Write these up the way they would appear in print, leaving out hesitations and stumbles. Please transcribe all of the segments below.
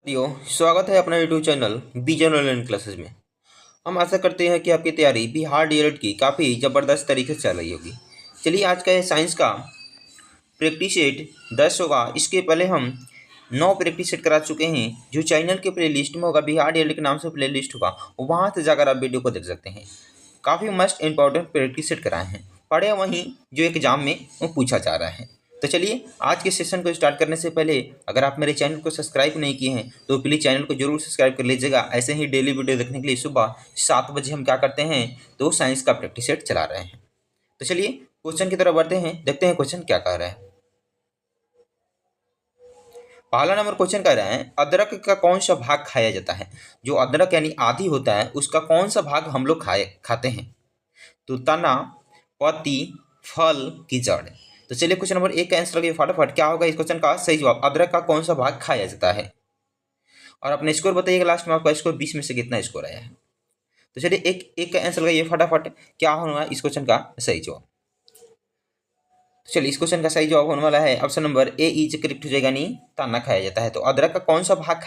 स्वागत है अपना यूट्यूब चैनल बीजन ऑनलाइन क्लासेस में। हम आशा करते हैं कि आपकी तैयारी बिहार डीएलएड की काफ़ी ज़बरदस्त तरीके से चल रही होगी। चलिए, आज का ये साइंस का प्रैक्टिस सेट 10 होगा। इसके पहले हम 9 प्रैक्टिस सेट करा चुके हैं, जो चैनल के प्ले लिस्ट में होगा, बिहार डीएलएड के नाम से प्ले लिस्ट होगा, वहाँ से जाकर आप वीडियो को देख सकते हैं। काफ़ी मस्ट इंपॉर्टेंट प्रैक्टिस सेट कराए हैं, पढ़े वहीं जो एग्जाम में वो पूछा जा रहा है। तो चलिए, आज के सेशन को स्टार्ट करने से पहले अगर आप मेरे चैनल को सब्सक्राइब नहीं किए हैं तो प्लीज़ चैनल को जरूर सब्सक्राइब कर लीजिएगा। ऐसे ही डेली वीडियो देखने के लिए सुबह 7 बजे हम क्या करते हैं, तो साइंस का प्रैक्टिस सेट चला रहे हैं। तो चलिए, क्वेश्चन की तरफ बढ़ते हैं, देखते हैं क्वेश्चन क्या कह रहा है। पहला नंबर क्वेश्चन कह रहा है, अदरक का कौन सा भाग खाया जाता है। जो अदरक यानी आदि होता है, उसका कौन सा भाग हम लोग खाते हैं। तो तना, पत्ती, फल की जड़। तो चलिए, क्वेश्चन नंबर 1 का आंसर लगे फटाफट। क्या होगा इस क्वेश्चन का सही जवाब? अदरक का कौन सा भाग खाया जाता है। और अपने स्कोर बताइएगा, लास्ट में आपका स्कोर 20 में से कितना स्कोर आया है। तो चलिए, एक एक का आंसर लगाइए फटाफट। क्या होने वाला इस क्वेश्चन का सही जवाब? तो चलिए, इस क्वेश्चन का सही जवाब होने वाला है option number A is correct हो जाएगा, नहीं ताना खाया जाता है। तो अदरक का कौन सा भाग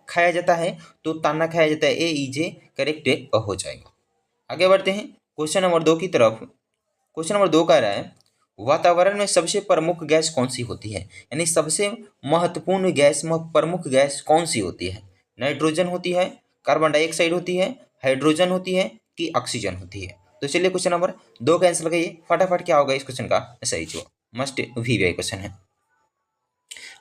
खाया जाता है, तो ताना खाया जाता है। ए इज करेक्ट हो जाएगा। आगे बढ़ते हैं क्वेश्चन नंबर 2 की तरफ। क्वेश्चन नंबर 2 कह रहा है, वातावरण में सबसे प्रमुख गैस कौन सी होती है। यानी सबसे महत्वपूर्ण गैस, प्रमुख गैस कौन सी होती है। नाइट्रोजन होती है, कार्बन डाइऑक्साइड होती है, हाइड्रोजन होती है कि ऑक्सीजन होती है। तो चलिए, क्वेश्चन नंबर 2 का आंसर लगाइए फटाफट। क्या होगा इस क्वेश्चन का सही जवाब? मस्ट वी क्वेश्चन है।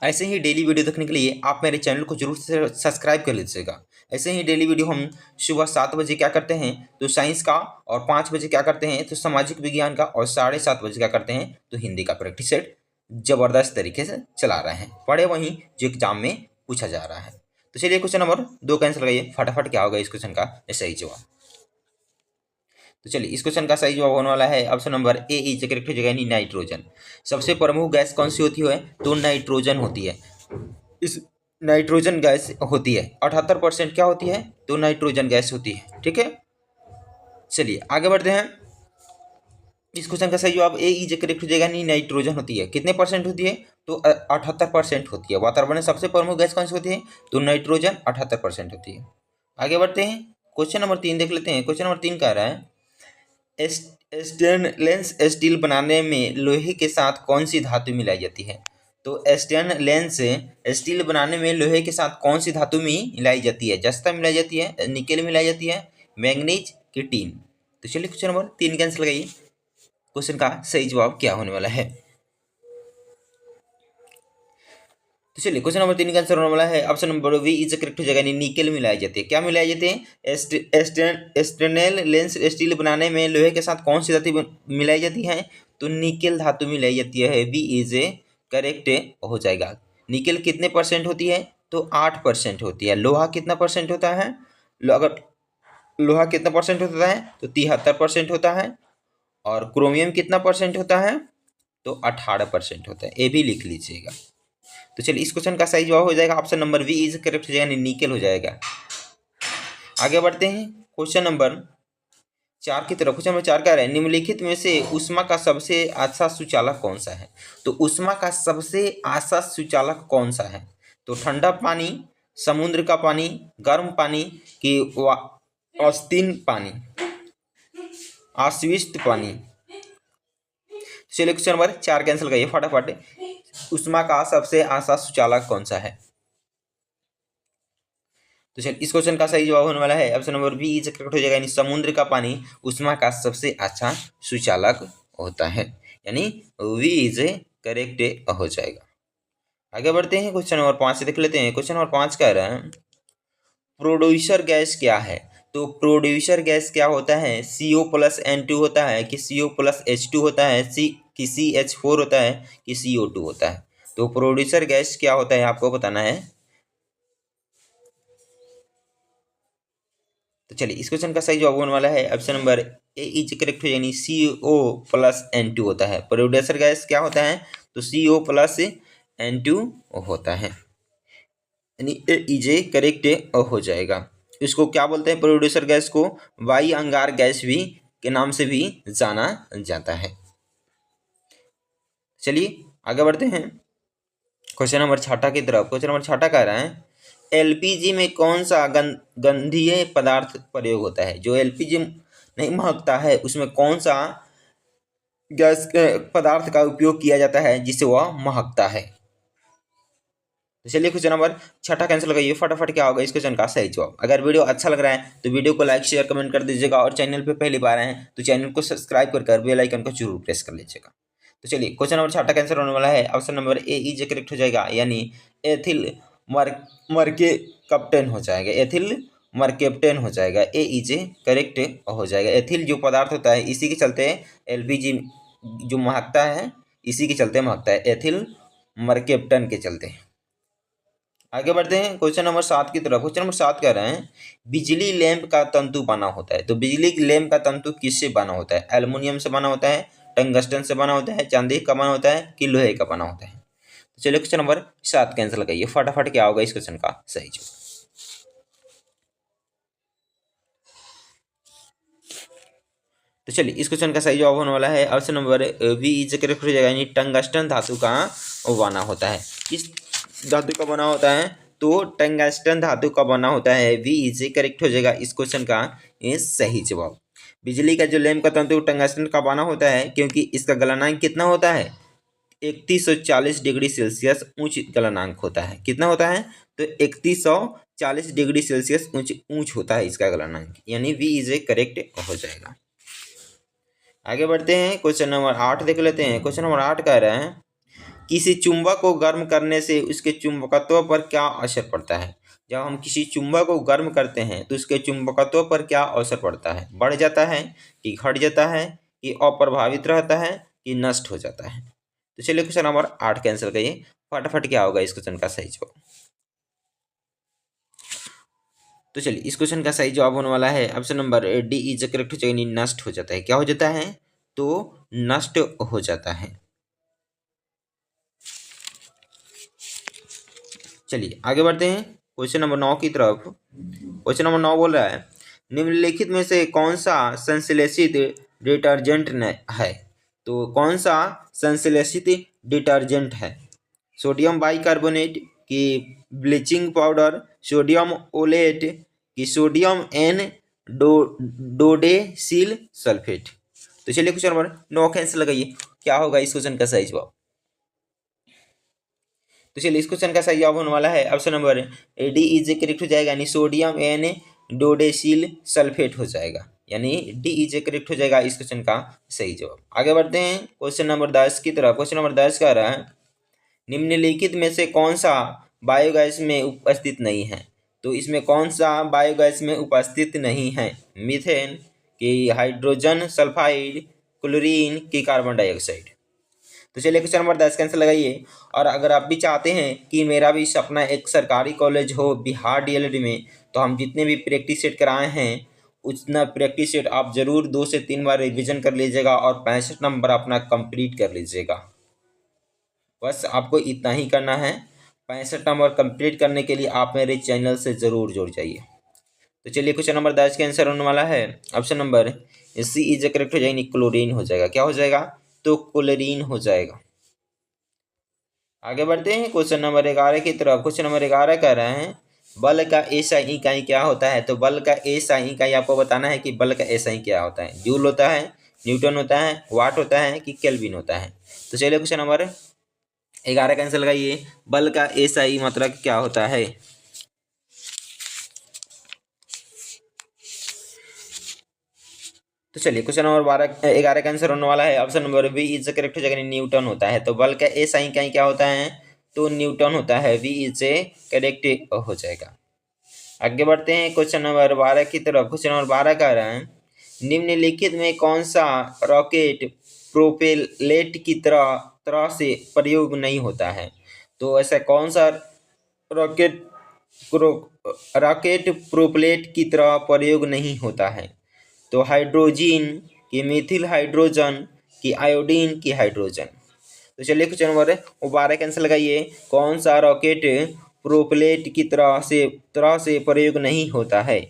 ऐसे ही डेली वीडियो देखने के लिए आप मेरे चैनल को जरूर से सब्सक्राइब कर लीजिएगा। ऐसे ही डेली वीडियो हम सुबह 7 बजे क्या करते हैं, तो साइंस का, और 5 बजे क्या करते हैं, तो सामाजिक विज्ञान का, और 7:30 बजे क्या करते हैं, तो हिंदी का प्रैक्टिस सेट जबरदस्त तरीके से चला रहे हैं, पढ़े वहीं जो एग्जाम में पूछा जा रहा है। तो चलिए, क्वेश्चन नंबर 2 का आंसर लगाइए फटाफट। क्या होगा इस क्वेश्चन का सही जवाब? तो चलिए, इस क्वेश्चन का सही जवाब होने वाला है option number A is correct हो जाएगा, यानी नाइट्रोजन। सबसे प्रमुख गैस कौन सी होती है, तो नाइट्रोजन होती है। इस नाइट्रोजन गैस होती है 78% क्या होती है, तो नाइट्रोजन गैस होती है। ठीक है, चलिए आगे बढ़ते हैं। इस क्वेश्चन का सही जवाब ए इज करेक्ट हो जाएगा, नहीं नाइट्रोजन होती है। कितने परसेंट होती है, तो 78% होती है। वातावरण में सबसे प्रमुख गैस कौन सी होती है, तो नाइट्रोजन 78% होती है। आगे बढ़ते हैं, क्वेश्चन नंबर 3 देख लेते हैं। क्वेश्चन नंबर 3 कह रहा है, स्टेनलेस स्टील बनाने में लोहे के साथ कौन सी धातु मिलाई जाती है। तो स्टेनलेस स्टील बनाने में लोहे के साथ कौन सी धातु मिलाई जाती है। जस्ता मिलाई जाती है, निकेल मिलाई जाती है, मैंगनीज की टीन। तो चलिए, क्वेश्चन नंबर 3 का आंसर लगाइए। क्वेश्चन का सही जवाब क्या होने वाला है? तो चलिए, क्वेश्चन नंबर 3 का आंसर होने वाला है option number B is correct हो जाएगा, निकेल मिलाई जाती है। क्या मिलाई जाती है, स्टेनलेस लेंस स्टील बनाने में लोहे के साथ कौन सी धातु मिलाई जाती है, तो निकेल धातु मिलाई जाती है। वी इज करेक्ट हो जाएगा। निकेल कितने परसेंट होती है, तो 8% होती है। लोहा कितना परसेंट होता है, अगर लोहा कितना परसेंट होता है, तो 73% होता है। और क्रोमियम कितना परसेंट होता है, तो 18% होता है। ये भी लिख लीजिएगा। तो चलिए, इस क्वेश्चन का सही जवाब हो जाएगा option number B is correct हो जाएगा, निकेल हो जाएगा। आगे बढ़ते हैं क्वेश्चन नंबर 4 की तरफ। क्वेश्चन नंबर 4 का है, निम्नलिखित में से ऊष्मा का सबसे अच्छा सुचालक कौन सा है। तो ऊष्मा का सबसे अच्छा सुचालक कौन सा है, तो ठंडा पानी, समुद्र का पानी, गर्म पानी कि अस्तीन पानी, आश्विस्त पानी। चलिए, क्वेश्चन नंबर 4 कैंसिल करिए फटाफट। ऊष्मा का सबसे आसान सुचालक कौन सा है। तो चलिए, इस क्वेश्चन का सही जवाब होने वाला है option number B is correct हो जाएगा, यानी समुद्र का पानी ऊष्मा का सबसे अच्छा सुचालक होता है, यानी वी इज करेक्ट हो जाएगा। आगे बढ़ते हैं, क्वेश्चन नंबर 5 से देख लेते हैं। क्वेश्चन नंबर 5 कह रहा है, प्रोड्यूसर गैस क्या है। तो प्रोड्यूसर गैस क्या होता है, CO+N2 होता है कि CO+H2 होता है, कि CH4 होता है कि CO2 होता है। तो प्रोड्यूसर गैस क्या होता है आपको बताना है। तो चलिए, इस क्वेश्चन का सही जवाब होने वाला है option number A is correct हो, यानी CO+N2 होता है। प्रोड्यूसर गैस क्या होता है, तो CO+N2 होता है, यानी ए इज करेक्ट हो जाएगा। इसको क्या बोलते हैं, प्रोड्यूसर गैस को वायु अंगार गैस भी के नाम से भी जाना जाता है। चलिए, आगे बढ़ते हैं क्वेश्चन नंबर 6 की तरफ। क्वेश्चन नंबर 6 कह रहा है, एलपीजी में कौन सा गंधीय पदार्थ प्रयोग होता है? जो एलपीजी नहीं महकता है उसमें कौन सा गैस पदार्थ का उपयोग किया जाता है जिससे वह महकता है? तो चलिए क्वेश्चन नंबर छठा कैंसिल लगाइए फटाफट। क्या होगा इस क्वेश्चन का सही जवाब? अगर वीडियो अच्छा लग रहा है तो वीडियो को लाइक शेयर कमेंट कर दीजिएगा और चैनल पे पहली बार आए हैं तो चैनल को सब्सक्राइब कर बेल आइकन को जरूर प्रेस कर लीजिएगा। तो चलिए क्वेश्चन नंबर छठा कैंसिल होने वाला है। Option number A is correct हो जाएगा, यानी एथिल मरके कैप्टन हो जाएगा। एथिल मरकेप्टेन हो जाएगा। ए इज करेक्ट हो जाएगा। एथिल जो पदार्थ होता है इसी के चलते एलपीजी जो महकता है, इसी के चलते महकता है, एथिल मरकेप्टन के चलते। आगे बढ़ते हैं क्वेश्चन नंबर 7 की तरफ। क्वेश्चन नंबर 7 कह रहे हैं बिजली लैंप का तंतु बना होता है। तो बिजली लैंप का तंतु किससे बना होता है? एल्युमिनियम से बना होता है, टंगस्टन से बना होता है, चांदी का बना होता है कि लोहे का बना होता है? तो चलिए क्वेश्चन नंबर 7 कैंसिल लगाइए फटाफट। क्या होगा इस क्वेश्चन का सही जवाब? तो चलिए इस क्वेश्चन का सही जवाब होने वाला है option number B is correct हो जाएगा, यानी टंगस्टन धातु का बना होता है। किस धातु का बना होता है? तो टंगस्टन धातु का बना होता है। वी इज करेक्ट हो जाएगा इस क्वेश्चन का ये सही जवाब। बिजली का जो लैंप का तंतु टंगस्टन का बना होता है क्योंकि इसका गलनांक कितना होता है? 3140 डिग्री सेल्सियस ऊंच गलनांक होता है। कितना होता है? तो 3140 डिग्री सेल्सियस ऊंच होता है इसका गलनांक, यानी वी इज करेक्ट हो जाएगा। आगे बढ़ते हैं क्वेश्चन नंबर 8 देख लेते हैं। क्वेश्चन नंबर 8 कह रहे हैं किसी चुंबक को गर्म करने से उसके चुंबकत्व पर क्या असर पड़ता है? जब हम किसी चुंबक को गर्म करते हैं तो उसके चुंबकत्व पर क्या असर पड़ता है? बढ़ जाता है कि घट जाता है कि अप्रभावित रहता है कि नष्ट हो जाता है? तो चलिए क्वेश्चन नंबर 8 कैंसिल करिए फटाफट। क्या होगा इस क्वेश्चन का सही जवाब? तो चलिए इस क्वेश्चन का सही जवाब होने वाला है option number D is correct हो जाएगा, नष्ट हो जाता है। क्या हो जाता है? तो नष्ट हो जाता है। चलिए आगे बढ़ते हैं क्वेश्चन नंबर 9 की तरफ। क्वेश्चन नंबर 9 बोल रहा है निम्नलिखित में से कौन सा संश्लेषित डिटर्जेंट है? तो कौन सा संश्लेषित डिटर्जेंट है? सोडियम बाइकार्बोनेट की ब्लीचिंग पाउडर, सोडियम ओलेट की सोडियम एन डोडेसिल सल्फेट? तो चलिए क्वेश्चन नंबर 9 कैंसिल लगाइए। क्या होगा इस क्वेश्चन का सही जवाब? तो चलिए इस क्वेश्चन का सही जवाब होने वाला है option number D is correct हो जाएगा, यानी सोडियम एन डोडेसिल सल्फेट हो जाएगा, यानी डी इज करेक्ट हो जाएगा इस क्वेश्चन का सही जवाब। आगे बढ़ते हैं क्वेश्चन नंबर 10 की तरफ। क्वेश्चन नंबर 10 कह रहा है निम्नलिखित में से कौन सा बायोगैस में उपस्थित नहीं है? तो इसमें कौन सा बायोगैस में उपस्थित नहीं है? मीथेन की हाइड्रोजन सल्फाइड, क्लोरीन की कार्बन डाइऑक्साइड? तो चलिए क्वेश्चन नंबर 10 कैंसिल लगाइए। और अगर आप भी चाहते हैं कि मेरा भी सपना एक सरकारी कॉलेज हो बिहार डीएलएड में, तो हम जितने भी प्रैक्टिस सेट कराए हैं उतना प्रैक्टिस सेट आप जरूर 2 से 3 बार रिवीजन कर लीजिएगा और 65 नंबर अपना कंप्लीट कर लीजिएगा। बस आपको इतना ही करना है। 65 नंबर कंप्लीट करने के लिए आप मेरे चैनल से ज़रूर जुड़ जाइए। तो चलिए क्वेश्चन नंबर 10 का आंसर होने वाला है option number C is correct हो जाएगी, क्लोरीन हो जाएगा। क्या हो जाएगा? तो क्लोरीन हो जाएगा। आगे बढ़ते हैं क्वेश्चन नंबर 11 की तरफ। क्वेश्चन नंबर 11 कह रहे हैं बल का एसआई इकाई क्या होता है? तो बल का एसआई इकाई आपको बताना है कि बल का एसआई क्या होता है। जूल होता है, न्यूटन होता है, वाट होता है कि केल्विन होता है? तो चलिए क्वेश्चन नंबर 11 का आंसर लगाइए। बल का एसआई मतलब क्या होता है? तो चलिए क्वेश्चन नंबर 11 का आंसर होने वाला है option number B is correct हो जाएगा, न्यूटन होता है। तो बल का एसआई इकाई क्या होता है? तो न्यूटन होता है। वी इज करेक्ट हो जाएगा। आगे बढ़ते हैं क्वेश्चन नंबर 12 की तरफ। क्वेश्चन नंबर 12 कह रहे हैं निम्नलिखित में कौन सा रॉकेट प्रोपेलेट की तरह तरह से प्रयोग नहीं होता है? तो ऐसा कौन सा रॉकेट रॉकेट प्रोपेलेट की तरह प्रयोग नहीं होता है? तो हाइड्रोजन की मिथिल हाइड्रोजन की आयोडीन की हाइड्रोजन? तो चलिए क्वेश्चन नंबर 12 कैंसिल लगाइए। कौन सा रॉकेट प्रोपेलेट की तरह से प्रयोग नहीं होता है?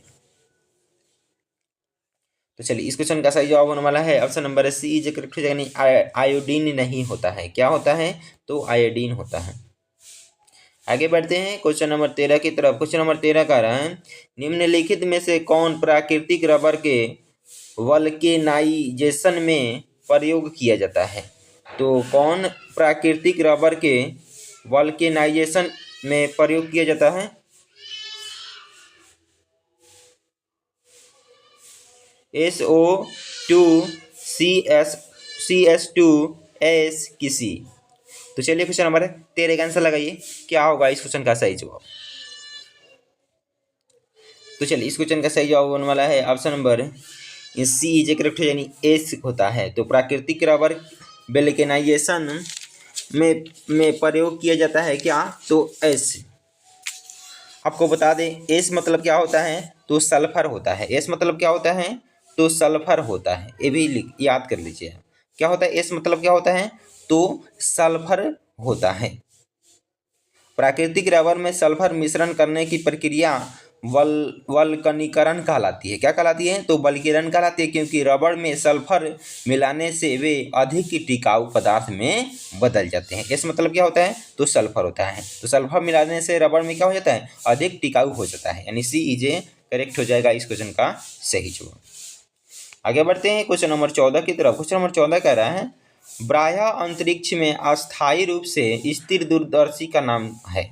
तो चलिए इस क्वेश्चन का सही जवाब होने वाला है option number C is correct हो जाएगा, यानी आयोडीन नहीं होता है। क्या होता है? तो आयोडीन होता है। आगे बढ़ते हैं क्वेश्चन नंबर 13 की तरफ। क्वेश्चन नंबर 13 कह रहा है निम्नलिखित में से कौन प्राकृतिक रबर के वल्केनाइजेशन में प्रयोग किया जाता है। तो कौन प्राकृतिक रबर के वल्केनाइजेशन में प्रयोग किया जाता है। SO2 CS2S किसी। तो चलिए क्वेश्चन नंबर 13 का आंसर लगाइए, क्या होगा इस क्वेश्चन का सही जवाब। तो चलिए इस क्वेश्चन का सही जवाब होने वाला है option number C is correct यानी एस होता है। तो प्राकृतिक रबर वल्केनाइजेशन में प्रयोग किया जाता है क्या, तो एस। आपको बता दें एस मतलब क्या होता है, तो सल्फर होता है। एस मतलब क्या होता है, तो सल्फर होता है। ये भी याद कर लीजिए क्या होता है, एस मतलब क्या होता है, तो सल्फर होता है। प्राकृतिक रबर में सल्फर मिश्रण करने की प्रक्रिया वल्कनीकरण कहलाती है। क्या कहलाती है, तो वल्कीकरण कहलाती है, क्योंकि रबर में सल्फर मिलाने से वे अधिक टिकाऊ पदार्थ में बदल जाते हैं। इस मतलब क्या होता है, तो सल्फर होता है। तो सल्फर मिलाने से रबर में क्या हो जाता है, अधिक टिकाऊ हो जाता है। यानी सी इज करेक्ट हो जाएगा इस क्वेश्चन का सही जवाब। आगे बढ़ते हैं क्वेश्चन नंबर 14 की तरफ। क्वेश्चन नंबर 14 कह रहा है बाह्य अंतरिक्ष में अस्थायी रूप से स्थिर दूरदर्शी का नाम है।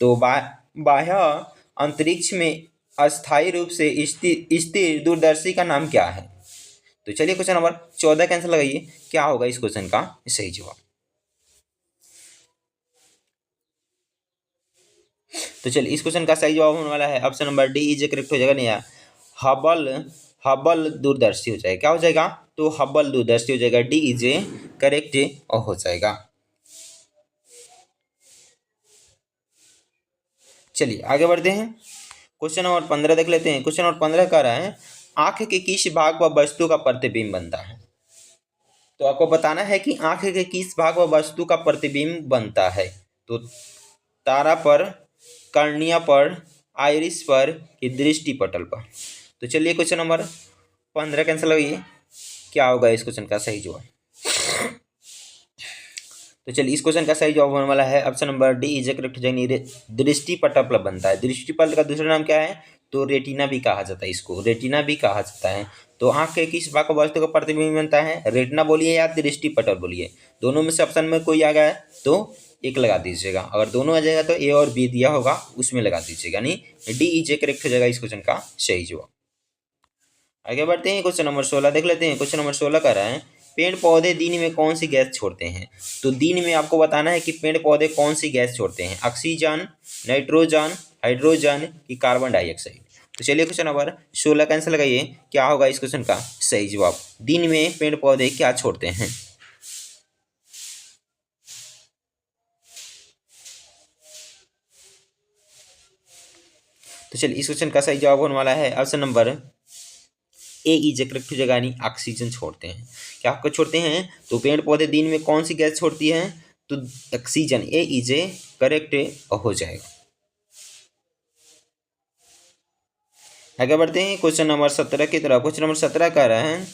तो बाह्य अंतरिक्ष में अस्थायी रूप से स्थिर दूरदर्शी का नाम क्या है। तो चलिए क्वेश्चन नंबर 14 का आंसर लगाइए, क्या होगा इस क्वेश्चन का सही जवाब। तो चलिए इस क्वेश्चन का सही जवाब होने वाला है option number D is correct हो जाएगा। नहीं हबल दूरदर्शी हो जाएगा। क्या हो जाएगा, तो हबल दूरदर्शी हो जाएगा। डी इज करेक्ट हो जाएगा। चलिए आगे बढ़ते हैं क्वेश्चन नंबर 15 देख लेते हैं। क्वेश्चन नंबर 15 कह रहा है आंख के किस भाग व वस्तु का प्रतिबिंब बनता है। तो आपको बताना है कि आंख के किस भाग व वस्तु का प्रतिबिंब बनता है। तो तारा पर, कर्निया पर, आइरिस पर कि दृष्टि पटल पर। तो चलिए क्वेश्चन नंबर 15 का आंसर लगाइए, क्या होगा इस क्वेश्चन का सही जवाब। तो चलिए इस क्वेश्चन का सही जवाब होने वाला है option number D is correct. दृष्टि पटल बनता है। दृष्टि पटल का दूसरा नाम क्या है, तो रेटिना भी कहा जाता है, इसको रेटिना भी कहा जाता है। तो आंख के किस भाग वस्तु का प्रतिबिंब बनता है, रेटिना बोलिए या दृष्टि पटल बोलिए, दोनों में से ऑप्शन में कोई आ गया तो एक लगा दीजिएगा। अगर दोनों आ जाएगा तो ए और बी दिया होगा उसमें लगा दीजिएगा, यानी डी इज करेक्ट हो जाएगा इस क्वेश्चन का सही जवाब। आगे बढ़ते हैं क्वेश्चन नंबर 16 देख लेते हैं। क्वेश्चन नंबर 16 कह रहा है पेड़ पौधे दिन में कौन सी गैस छोड़ते हैं। तो दिन में आपको बताना है कि पेड़ पौधे कौन सी गैस छोड़ते हैं, ऑक्सीजन, नाइट्रोजन, हाइड्रोजन कि कार्बन डाइऑक्साइड। तो चलिए क्वेश्चन नंबर 16 का आंसर लगाइए, क्या होगा इस क्वेश्चन का सही जवाब। दिन में पेड़ पौधे क्या छोड़ते हैं। तो चलिए इस क्वेश्चन का सही जवाब होने वाला है option number A is correct हो जाएगा, यानी ऑक्सीजन छोड़ते हैं। क्या आपको छोड़ते हैं, तो पेड़ पौधे दिन में कौन सी गैस छोड़ती है, तो ऑक्सीजन। ए इज करेक्ट हो जाएगा। आगे बढ़ते हैं क्वेश्चन नंबर 17 की तरफ। क्वेश्चन नंबर 17 कह रहा है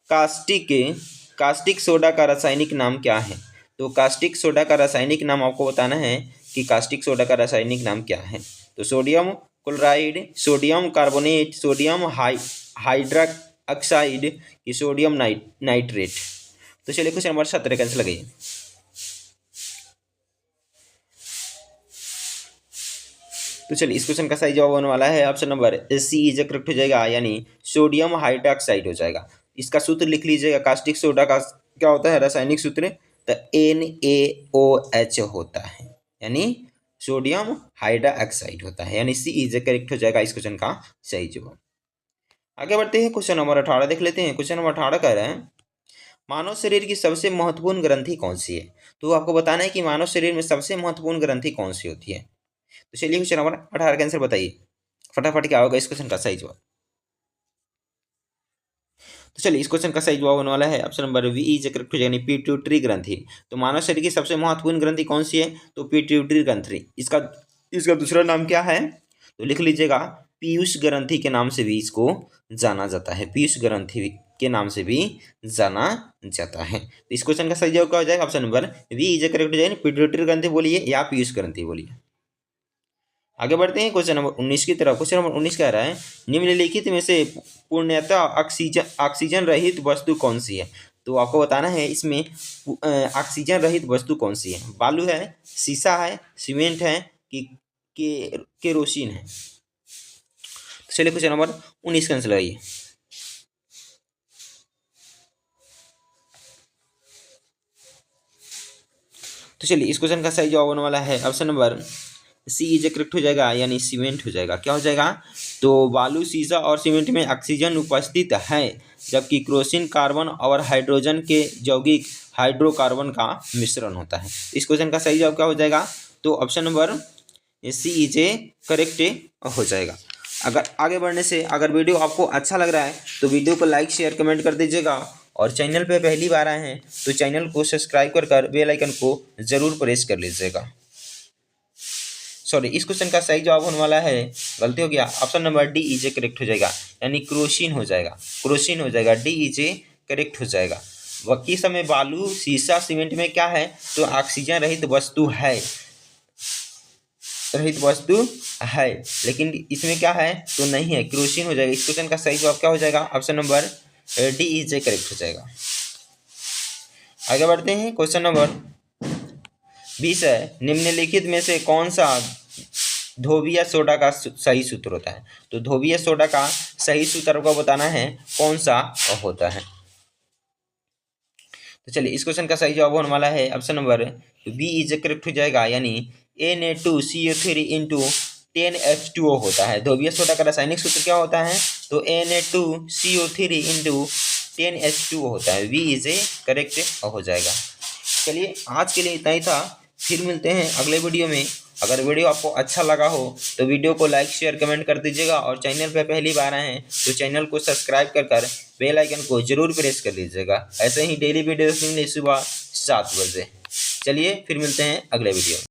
कास्टिक सोडा का रासायनिक नाम क्या है। तो कास्टिक सोडा का रासायनिक नाम आपको बताना है कि कास्टिक सोडा का रासायनिक नाम क्या है। तो sodium chloride, sodium carbonate, sodium hydroxide कि सोडियम नाइट्रेट। तो चलिए क्वेश्चन नंबर 17 का आंसर लगाइए। तो चलिए इस क्वेश्चन का सही जवाब होने वाला है option number C is correct हो जाएगा, यानी सोडियम हाइड्रॉक्साइड हो जाएगा। इसका सूत्र लिख लीजिएगा, कास्टिक सोडा का क्या होता है रासायनिक सूत्र, तो NaOH होता है, यानी सोडियम हाइड्रॉक्साइड होता है, यानी सी इज करेक्ट हो जाएगा इस क्वेश्चन का सही जवाब। आगे बढ़ते हैं क्वेश्चन नंबर 18 देख लेते हैं। क्वेश्चन नंबर 18 कह रहे हैं मानव शरीर की सबसे महत्वपूर्ण ग्रंथि कौन सी है। तो आपको बताना है कि मानव शरीर में सबसे महत्वपूर्ण ग्रंथि कौन सी होती है। तो चलिए क्वेश्चन नंबर 18 का आंसर बताइए फटाफट, क्या होगा इस क्वेश्चन का सही जवाब। तो चलिए इस क्वेश्चन का सही जवाब होने वाला है option number B is correct हो जाएगा, पिट्यूटरी ग्रंथि। तो मानव शरीर की सबसे महत्वपूर्ण ग्रंथि कौन सी है, तो पिट्यूटरी ग्रंथि। इसका दूसरा नाम क्या है, तो लिख लीजिएगा पीयूष ग्रंथि के नाम से भी इसको जाना जाता है, पीयूष ग्रंथि के नाम से भी जाना जाता है। तो इस क्वेश्चन का सही जवाब क्या हो जाएगा, option number B is correct हो जाएगा, पिट्यूटरी ग्रंथि बोलिए या पीयूष ग्रंथि बोलिए। आगे बढ़ते हैं क्वेश्चन नंबर 19 की तरफ। क्वेश्चन नंबर 19 कह रहा है निम्नलिखित में से पूर्णतः ऑक्सीजन रहित वस्तु कौन सी है। तो आपको बताना है इसमें ऑक्सीजन रहित वस्तु कौन सी है। बालू है, शीशा है, सीमेंट है कि केरोसिन है। तो चलिए क्वेश्चन नंबर 19 का आंसर लगाइए। तो चलिए इस क्वेश्चन का सही जवाब होने वाला है option number C is correct हो जाएगा, यानी सीमेंट हो जाएगा। क्या हो जाएगा? तो बालू, शीशा और सीमेंट में ऑक्सीजन उपस्थित है, जबकि क्रोसिन कार्बन और हाइड्रोजन के यौगिक हाइड्रोकार्बन का मिश्रण होता है। इस क्वेश्चन का सही जवाब क्या हो जाएगा? तो option number C is correct हो जाएगा। अगर आगे बढ़ने से अगर वीडियो आपको अच्छा लग रहा है तो वीडियो को लाइक शेयर कमेंट कर दीजिएगा, और चैनल पे पहली बार आए हैं तो चैनल को सब्सक्राइब कर बेल आइकन को ज़रूर प्रेस कर लीजिएगा। सॉरी, इस क्वेश्चन का सही जवाब होने वाला है, गलती हो गया, option number D is correct हो जाएगा, यानी क्रोसिन हो जाएगा। क्रोसिन हो जाएगा, डी इज करेक्ट हो जाएगा। बाकी समय बालू, शीशा, सीमेंट में क्या है? तो ऑक्सीजन रहित वस्तु है, लेकिन इसमें क्या है? तो नहीं है, क्रोसिन हो जाएगा। इस क्वेश्चन का सही जवाब क्या हो जाएगा? Option number D is correct हो जाएगा। आगे बढ़ते हैं, क्वेश्चन नंबर 20 है निम्नलिखित में से कौन सा धोबिया सोडा का सही सूत्र होता है। तो धोबिया सोडा का सही सूत्र को बताना है कौन सा होता है। तो चलिए इस क्वेश्चन का सही जवाब होने वाला है option number B is correct हो जाएगा, यानी Na2CO3 इंटू 10H2O होता है। धोबिया सोडा का रासायनिक सूत्र क्या होता है? तो Na2CO3 इंटू 10H2O होता है। वी इज करेक्ट हो जाएगा। चलिए आज के लिए इतना ही था, फिर मिलते हैं अगले वीडियो में। अगर वीडियो आपको अच्छा लगा हो तो वीडियो को लाइक शेयर कमेंट कर दीजिएगा, और चैनल पर पहली बार आए हैं तो चैनल को सब्सक्राइब कर बेल आइकन को जरूर प्रेस कर लीजिएगा। ऐसे ही डेली वीडियो सुनने सुबह 7 बजे। चलिए फिर मिलते हैं अगले वीडियो में।